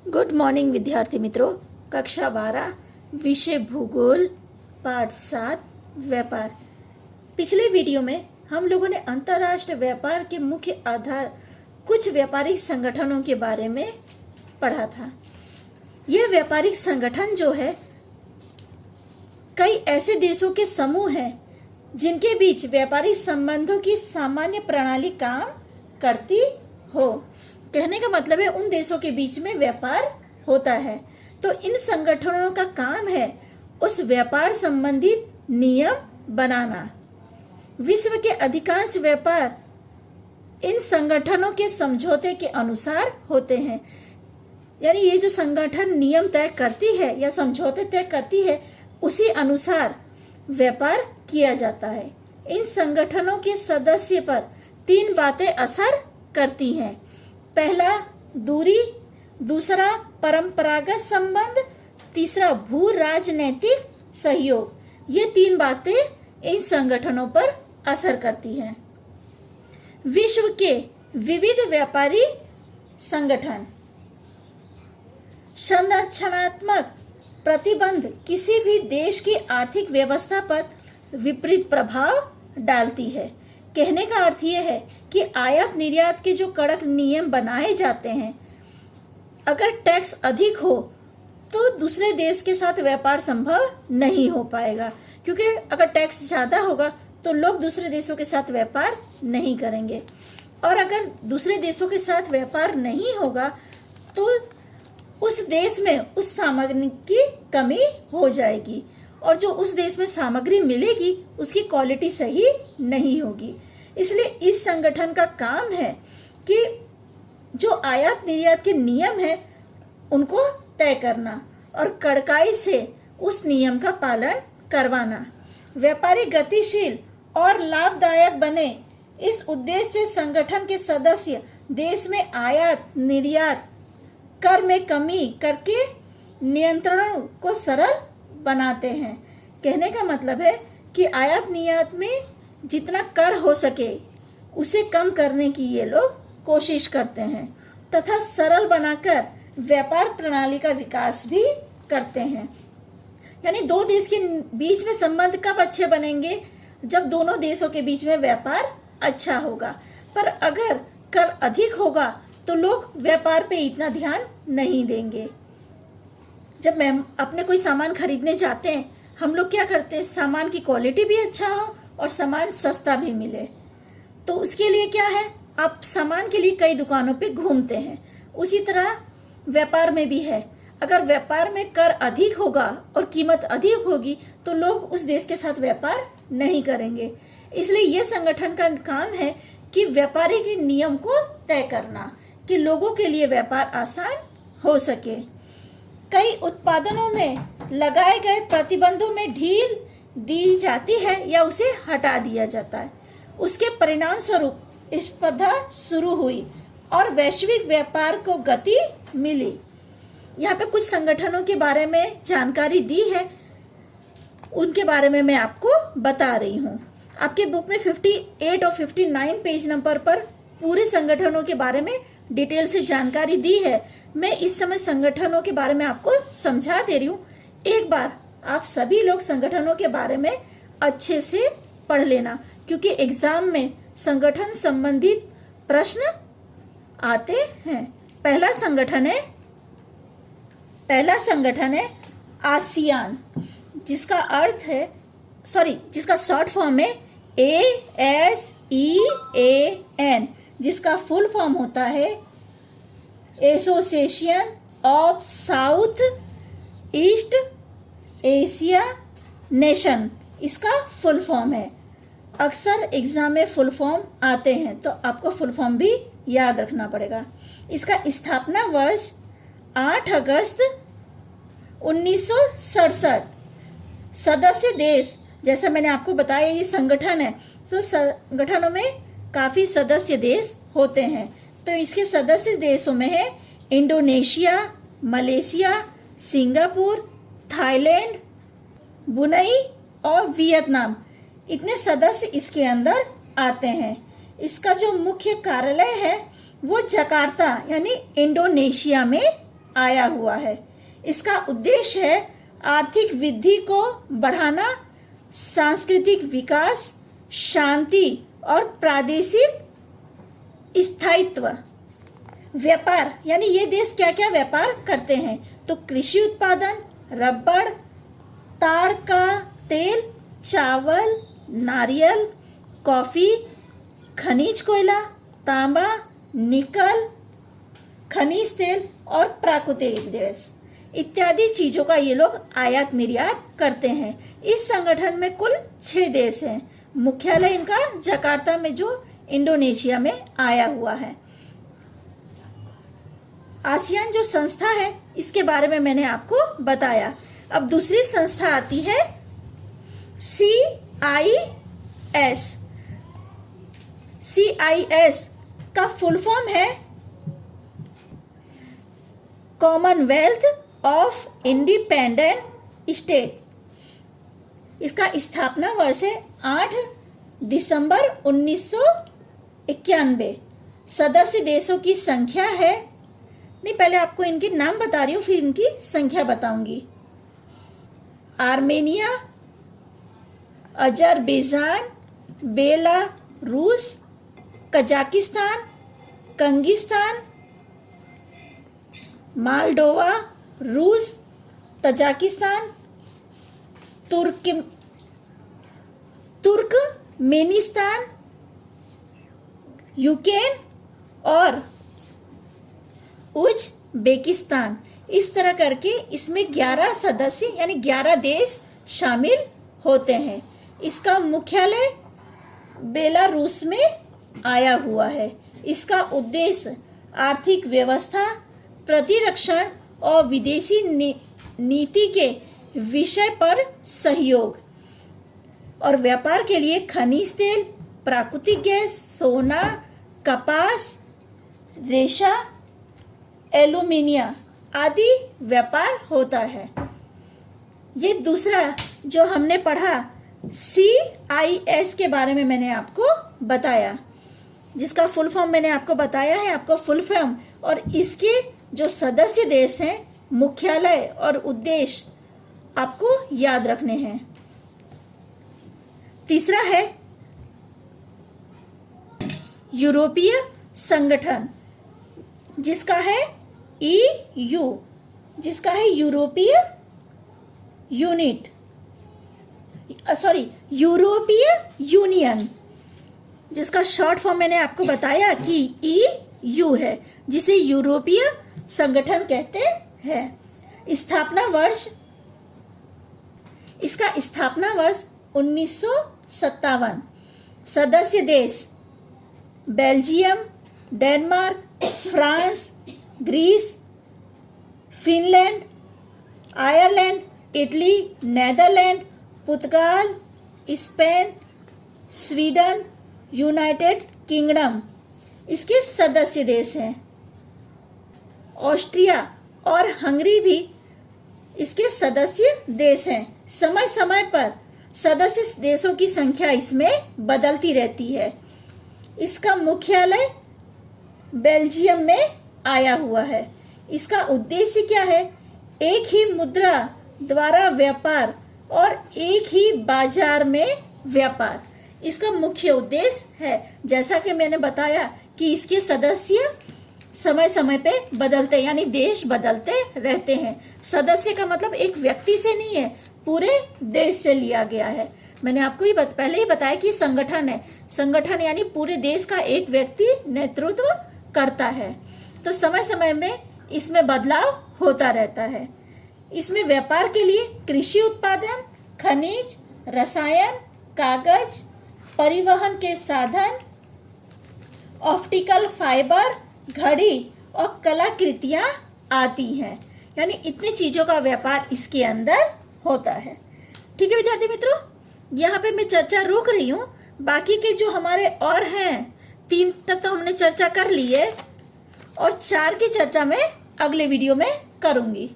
Good morning विद्यार्थी मित्रों। कक्षा 12 विषय भूगोल पाठ 7 व्यापार। पिछले वीडियो में हम लोगों ने अंतर्राष्ट्रीय व्यापार के मुख्य आधार कुछ व्यापारिक संगठनों के बारे में पढ़ा था। यह व्यापारिक संगठन जो है कई ऐसे देशों के समूह हैं जिनके बीच व्यापारिक संबंधों की सामान्य प्रणाली काम करती हो। कहने का मतलब है उन देशों के बीच में व्यापार होता है, तो इन संगठनों का काम है उस व्यापार संबंधित नियम बनाना। विश्व के अधिकांश व्यापार इन संगठनों के समझौते के अनुसार होते हैं। यानी ये जो संगठन नियम तय करती है या समझौते तय करती है उसी अनुसार व्यापार किया जाता है। इन संगठनों के सदस्य पर 3 बातें असर करती हैं। पहला दूरी, दूसरा परंपरागत संबंध, तीसरा भू राजनैतिक सहयोग। ये 3 बातें इन संगठनों पर असर करती हैं। विश्व के विविध व्यापारी संगठन। संरचनात्मक प्रतिबंध किसी भी देश की आर्थिक व्यवस्था पर विपरीत प्रभाव डालती है। कहने का अर्थ यह है कि आयात निर्यात के जो कड़क नियम बनाए जाते हैं, अगर टैक्स अधिक हो तो दूसरे देश के साथ व्यापार संभव नहीं हो पाएगा, क्योंकि अगर टैक्स ज़्यादा होगा तो लोग दूसरे देशों के साथ व्यापार नहीं करेंगे, और अगर दूसरे देशों के साथ व्यापार नहीं होगा तो उस देश में उस सामग्री की कमी हो जाएगी, और जो उस देश में सामग्री मिलेगी उसकी क्वालिटी सही नहीं होगी। इसलिए इस संगठन का काम है कि जो आयात निर्यात के नियम है उनको तय करना और कड़काई से उस नियम का पालन करवाना। व्यापारी गतिशील और लाभदायक बने, इस उद्देश्य से संगठन के सदस्य देश में आयात निर्यात कर में कमी करके नियंत्रण को सरल बनाते हैं। कहने का मतलब है कि आयात निर्यात में जितना कर हो सके उसे कम करने की ये लोग कोशिश करते हैं तथा सरल बनाकर व्यापार प्रणाली का विकास भी करते हैं। यानी 2 देश के बीच में संबंध कब अच्छे बनेंगे? जब दोनों देशों के बीच में व्यापार अच्छा होगा। पर अगर कर अधिक होगा तो लोग व्यापार पे इतना ध्यान नहीं देंगे। जब मैं अपने कोई सामान खरीदने जाते हैं, हम लोग क्या करते हैं, सामान की क्वालिटी भी अच्छा हो और सामान सस्ता भी मिले, तो उसके लिए क्या है, आप सामान के लिए कई दुकानों पे घूमते हैं। उसी तरह व्यापार में भी है। अगर व्यापार में कर अधिक होगा और कीमत अधिक होगी तो लोग उस देश के साथ व्यापार नहीं करेंगे। इसलिए ये संगठन का काम है कि व्यापारी के नियम को तय करना कि लोगों के लिए व्यापार आसान हो सके। कई उत्पादनों में लगाए गए प्रतिबंधों में ढील दी जाती है या उसे हटा दिया जाता है। उसके परिणाम स्वरूप स्पर्धा शुरू हुई और वैश्विक व्यापार को गति मिली। यहाँ पे कुछ संगठनों के बारे में जानकारी दी है, उनके बारे में मैं आपको बता रही हूँ। आपके बुक में 58 और 59 पेज नंबर पर पूरे संगठनों के बारे में डिटेल से जानकारी दी है। मैं इस समय संगठनों के बारे में आपको समझा दे रही हूँ। एक बार आप सभी लोग संगठनों के बारे में अच्छे से पढ़ लेना, क्योंकि एग्जाम में संगठन संबंधित प्रश्न आते हैं। पहला संगठन है आसियान, जिसका शॉर्ट फॉर्म है ASEAN, जिसका फुल फॉर्म होता है association of south east Asia nation. इसका फुल फॉर्म है। अक्सर एग्जाम में फुल फॉर्म आते हैं, तो आपको फुल फॉर्म भी याद रखना पड़ेगा। इसका स्थापना वर्ष 8 अगस्त 1967। सदस्य देश, जैसा मैंने आपको बताया ये संगठन है, तो संगठनों में काफ़ी सदस्य देश होते हैं। तो इसके सदस्य देशों में है Indonesia, Malaysia, Singapore, Thailand, Brunei और वियतनाम। इतने सदस्य इसके अंदर आते हैं। इसका जो मुख्य कार्यालय है वो जकार्ता यानी इंडोनेशिया में आया हुआ है। इसका उद्देश्य है आर्थिक वृद्धि को बढ़ाना, सांस्कृतिक विकास, शांति और प्रादेशिक स्थायित्व। व्यापार यानी ये देश क्या क्या व्यापार करते हैं, तो कृषि उत्पादन, रबड़, ताड़ का तेल, चावल, नारियल, कॉफी, खनिज कोयला, तांबा, निकल, खनिज तेल और प्राकृतिक गैस इत्यादि चीजों का ये लोग आयात निर्यात करते हैं। इस संगठन में कुल 6 देश हैं। मुख्यालय इनका जकार्ता में जो इंडोनेशिया में आया हुआ है। आसियान जो संस्था है इसके बारे में मैंने आपको बताया। अब दूसरी संस्था आती है CIS। CIS का फुल फॉर्म है कॉमनवेल्थ ऑफ इंडिपेंडेंट स्टेट। इसका स्थापना वर्ष है 8 दिसंबर 1991। सदस्य देशों की संख्या है, नहीं पहले आपको इनके नाम बता रही हूँ फिर इनकी संख्या बताऊंगी। Armenia, Azerbaijan, Belarus, Kazakhstan, Kyrgyzstan, Moldova, रूस, तजाकिस्तान, तुर्कमेनिस्तान, यूक्रेन और उज्बेकिस्तान। इस तरह करके इसमें 11 सदस्य यानी 11 देश शामिल होते हैं। इसका मुख्यालय बेलारूस में आया हुआ है। इसका उद्देश्य आर्थिक व्यवस्था, प्रतिरक्षण और विदेशी नीति के विषय पर सहयोग और व्यापार के लिए खनिज तेल, प्राकृतिक गैस, सोना, कपास, रेशा, एल्यूमिनियम आदि व्यापार होता है। ये दूसरा जो हमने पढ़ा CIS के बारे में मैंने आपको बताया, जिसका फुल फॉर्म मैंने आपको बताया है, आपको फुल फॉर्म और इसके जो सदस्य देश हैं, मुख्यालय और उद्देश्य आपको याद रखने हैं। तीसरा है यूरोपीय संगठन, जिसका है EU, जिसका है यूरोपीय यूरोपीय यूनियन, जिसका शॉर्ट फॉर्म मैंने आपको बताया कि EU है, जिसे यूरोपीय संगठन कहते हैं। इसका स्थापना वर्ष 1957। सदस्य देश Belgium, Denmark, France, Greece, Finland, Ireland, Italy, Netherland, पुर्तगाल, स्पेन, स्वीडन, यूनाइटेड किंगडम इसके सदस्य देश हैं। ऑस्ट्रिया और हंगरी भी इसके सदस्य देश हैं। समय समय पर सदस्य देशों की संख्या इसमें बदलती रहती है। इसका मुख्यालय बेल्जियम में आया हुआ है। इसका उद्देश्य क्या है? एक ही मुद्रा द्वारा व्यापार और एक ही बाजार में व्यापार इसका मुख्य उद्देश्य है। जैसा कि मैंने बताया कि इसके सदस्य समय समय पे बदलते यानी देश बदलते रहते हैं। सदस्य का मतलब एक व्यक्ति से नहीं है, पूरे देश से लिया गया है। मैंने आपको पहले ही बताया कि संगठन है। संगठन यानी पूरे देश का एक व्यक्ति नेतृत्व करता है। तो समय समय में इसमें बदलाव होता रहता है। इसमें व्यापार के लिए कृषि उत्पादन, खनिज, रसायन, कागज, परिवहन के साधन, ऑप्टिकल फाइबर, घड़ी और कलाकृतियां आती हैं। यानी इतनी चीजों का व्यापार इसके अंदर होता है। ठीक है विद्यार्थी मित्रों, यहाँ पे मैं चर्चा रोक रही हूँ। बाकी के जो हमारे और हैं 3 तक तो हमने चर्चा कर ली है और 4 की चर्चा मैं अगले वीडियो में करूँगी।